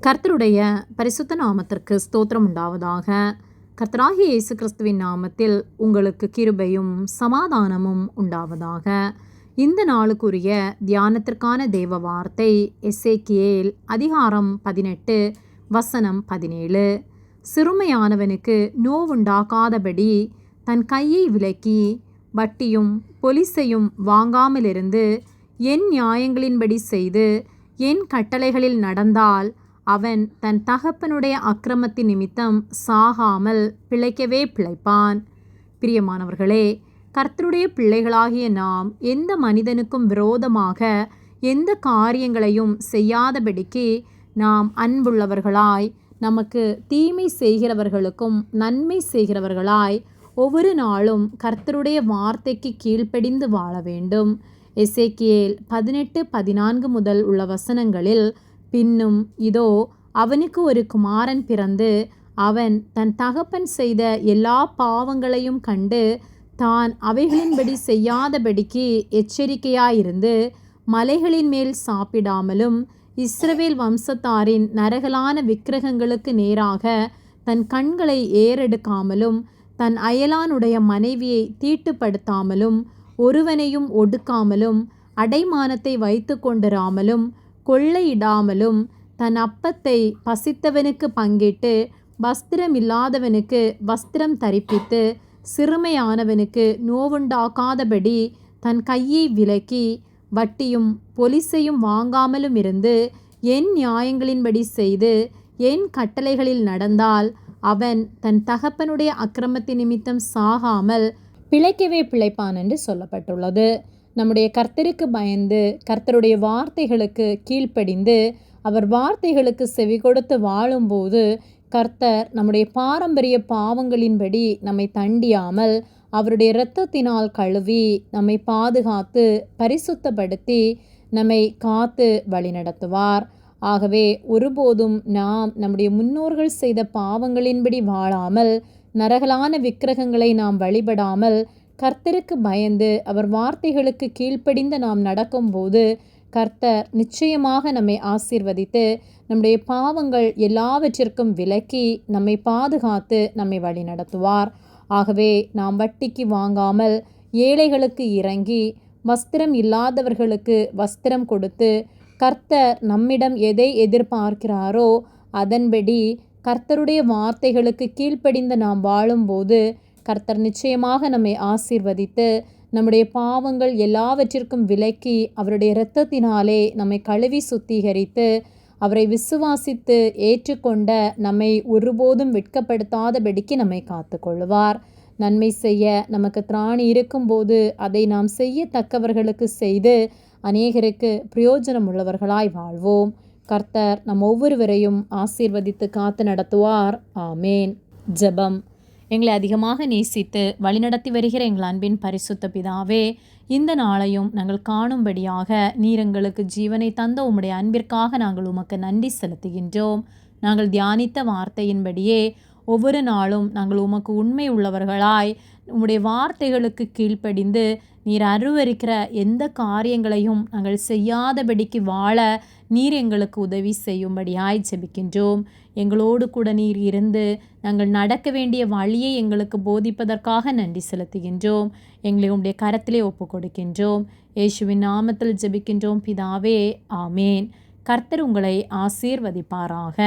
கர்த்தருடைய பரிசுத்த நாமத்திற்கு ஸ்தோத்திரம் உண்டாவதாக. கர்த்தராகிய இயேசு கிறிஸ்துவின் நாமத்தில் உங்களுக்கு கிருபையும் சமாதானமும் உண்டாவதாக. இந்த நாளுக்குரிய தியானத்திற்கான தேவ வார்த்தை எசேக்கியேல் அதிகாரம் 18 வசனம் 17. சிறுமையானவனுக்கு நோவுண்டாக்காதபடி தன் கையை விலக்கி வட்டியும் பொலிசையும் வாங்காமலிருந்து என் நியாயங்களின்படி செய்து என் கட்டளைகளில் நடந்தால் அவன் தன் தகப்பனுடைய அக்கிரமத்தின் நிமித்தம் சாகாமல் பிழைக்கவே பிழைப்பான். பிரியமானவர்களே, கர்த்தருடைய பிள்ளைகளாகிய நாம் எந்த மனிதனுக்கும் விரோதமாக எந்த காரியங்களையும் செய்யாதபடிக்கு நாம் அன்புள்ளவர்களாய், நமக்கு தீமை செய்கிறவர்களுக்கும் நன்மை செய்கிறவர்களாய் ஒவ்வொரு நாளும் கர்த்தருடைய வார்த்தைக்கு கீழ்ப்படிந்து வாழ வேண்டும். எசேக்கியேல் 18-14 முதல் உள்ள வசனங்களில், பின்னும் இதோ அவனுக்கு ஒரு குமாரன் பிறந்து அவன் தன் தகப்பன் செய்த எல்லா பாவங்களையும் கண்டு தான் அவைகளின்படி செய்யாதபடிக்கு எச்சரிக்கையாயிருந்து மலைகளின் மேல் சாப்பிடாமலும் இஸ்ரவேல் வம்சத்தாரின் நரகலான விக்கிரகங்களுக்கு நேராக தன் கண்களை ஏறெடுக்காமலும் தன் அயலானுடைய மனைவியை தீட்டுப்படுத்தாமலும் ஒருவனையும் ஒடுக்காமலும் அடைமானத்தை வைத்து கொண்டிராமலும் கொள்ளையிடாமலும் தன் அப்பத்தை பசித்தவனுக்கு பங்கிட்டு வஸ்திரம் இல்லாதவனுக்கு வஸ்திரம் தரிப்பித்து சிறுமையானவனுக்கு நோவுண்டாக்காதபடி தன் கையை விலக்கி வட்டியும் பொலிசையும் வாங்காமலும் இருந்து என் நியாயங்களின்படி செய்து என் கட்டளைகளில் நடந்தால் அவன் தன் தகப்பனுடைய அக்கிரமத்தின் நிமித்தம் சாகாமல் பிழைக்கவே பிழைப்பான் என்று சொல்லப்பட்டுள்ளது. நம்முடைய கர்த்தருக்கு பயந்து கர்த்தருடைய வார்த்தைகளுக்கு கீழ்ப்படிந்து அவர் வார்த்தைகளுக்கு செவி கொடுத்து வாழும்போது கர்த்தர் நம்முடைய பாரம்பரிய பாவங்களின்படி நம்மை தண்டியாமல் அவருடைய இரத்தத்தினால் கழுவி நம்மை பாதுகாத்து பரிசுத்தப்படுத்தி நம்மை காத்து வழிநடத்துவார். ஆகவே ஒருபோதும் நாம் நம்முடைய முன்னோர்கள் செய்த பாவங்களின்படி வாழாமல் நரகலான விக்கிரகங்களை நாம் வழிபடாமல் கர்த்தருக்கு பயந்து அவர் வார்த்தைகளுக்கு கீழ்ப்படிந்து நாம் நடக்கும்போது கர்த்தர் நிச்சயமாக நம்மை ஆசீர்வதித்து நம்முடைய பாவங்கள் எல்லாவற்றிற்கும் விலக்கி நம்மை பாதுகாத்து நம்மை வழி நடத்துவார். ஆகவே நாம் வட்டிக்கு வாங்காமல் ஏழைகளுக்கு இறங்கி வஸ்திரம் இல்லாதவர்களுக்கு வஸ்திரம் கொடுத்து கர்த்தர் நம்மிடம் எதை எதிர்பார்க்கிறாரோ அதன்படி கர்த்தருடைய வார்த்தைகளுக்கு கீழ்ப்படிந்து நாம் வாழும்போது கர்த்தர் நிச்சயமாக நம்மை ஆசீர்வதித்து நம்முடைய பாவங்கள் எல்லாவற்றிற்கும் விலக்கி அவருடைய இரத்தத்தினாலே நம்மை கழுவி சுத்திகரித்து அவரை விசுவாசித்து ஏற்றுக்கொண்ட நம்மை ஒருபோதும் வெட்கப்படுத்தாதபடிக்கு நம்மை காத்து கொள்வார். நன்மை செய்ய நமக்கு திராணி இருக்கும்போது அதை நாம் செய்யத்தக்கவர்களுக்கு செய்து அநேகருக்கு பிரயோஜனம் உள்ளவர்களாய் வாழ்வோம். கர்த்தர் நம் ஒவ்வொருவரையும் ஆசீர்வதித்து காத்து நடத்துவார். ஆமேன். ஜெபம். எங்களை அதிகமாக நேசித்து வழிநடத்தி வருகிற எங்கள் அன்பின் பரிசுத்த பிதாவே, இந்த நாளையும் நாங்கள் காணும்படியாக நீர் எங்களுக்கு ஜீவனை தந்த உம்முடைய அன்பிற்காக நாங்கள் உமக்கு நன்றி செலுத்துகின்றோம். நாங்கள் தியானித்த வார்த்தையின்படியே ஒவ்வொரு நாளும் நாங்கள் உமக்கு உண்மை உள்ளவர்களாய் உம்முடைய வார்த்தைகளுக்கு கீழ்ப்படிந்து நீர் அருவருக்கிற எந்த காரியங்களையும் நாங்கள் செய்யாதபடிக்கு வாழ நீர் எங்களுக்கு உதவி செய்யும்படியாய் ஜெபிக்கின்றோம். எங்களோடு கூட நீர் இருந்து நாங்கள் நடக்க வேண்டிய வழியை எங்களுக்கு போதிப்பதற்காக நன்றி செலுத்துகின்றோம். எங்களை உம்முடைய கரத்திலே ஒப்பு கொடுக்கின்றோம். இயேசுவின் நாமத்தில் ஜெபிக்கின்றோம் பிதாவே. ஆமேன். கர்த்தர் உங்களை ஆசீர்வதிப்பாராக.